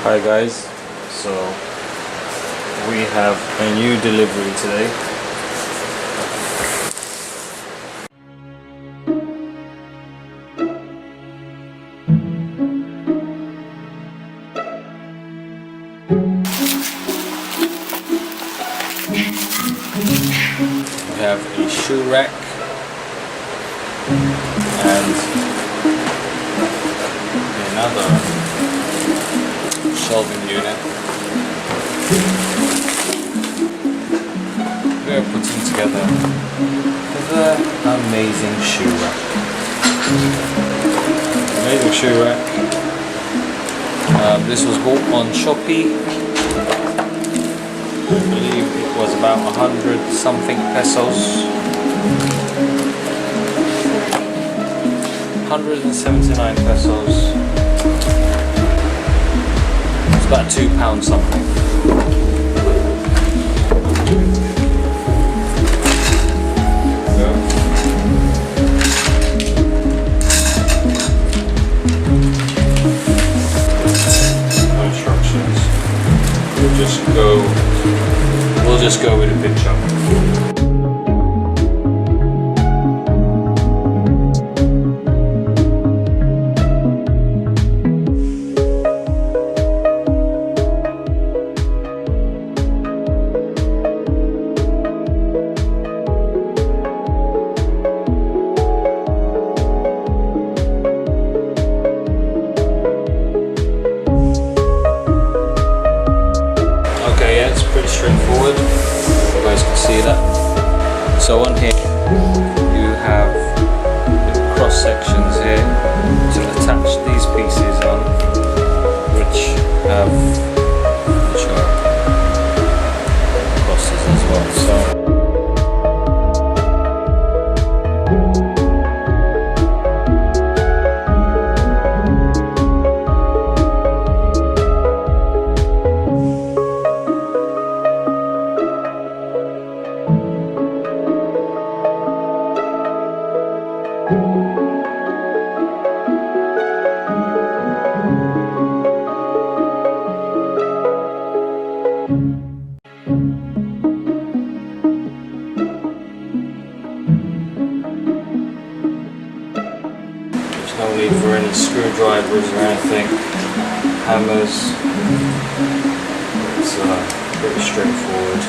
Hi guys, so we have a new delivery today. We have a shoe rack and another shelving unit. We are putting together the amazing shoe rack. Amazing shoe rack. This was bought on Shopee. I believe it was about 100 something pesos. 179 pesos. It's about £2 something. No instructions. We'll just go with a picture. Pretty straightforward, you guys can see that. So on here you have the cross sections here to attach these pieces on, which are crosses as well. No need for any screwdrivers or anything, hammers. It's pretty straightforward.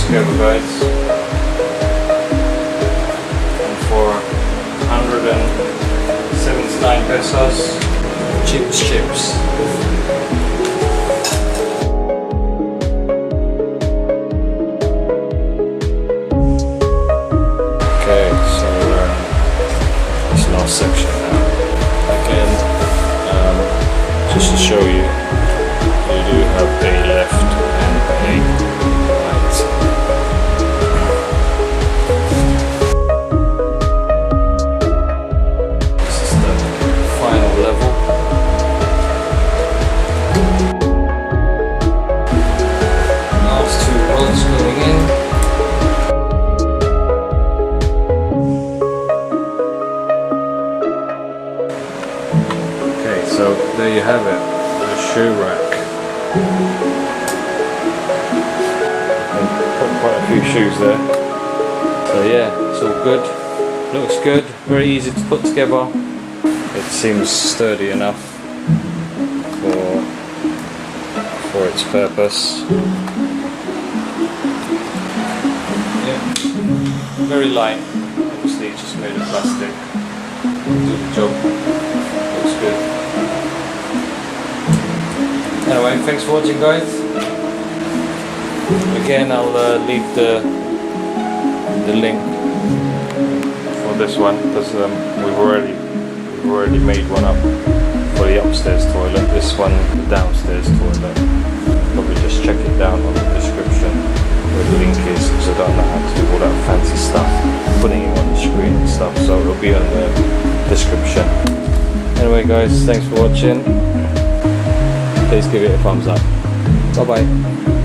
Together guys, and for 179 pesos, cheap as chips. Okay, so we're in this last section now. Again, just to show you, you do have a left and a right. So there you have it, the shoe rack. Put quite a few shoes there. So yeah, it's all good. Looks good, very easy to put together. It seems sturdy enough for its purpose. Yeah, very light. Obviously it's just made of plastic. Do the job. Looks good. Anyway, thanks for watching, guys. Again, I'll leave the link for this one because we've already made one up for the upstairs toilet. This one, the downstairs toilet. Probably just check it down on the description where the link is because I don't know how to do all that fancy stuff, putting it on the screen and stuff. So it'll be on the description. Anyway, guys, thanks for watching. Please give it a thumbs up. Bye bye.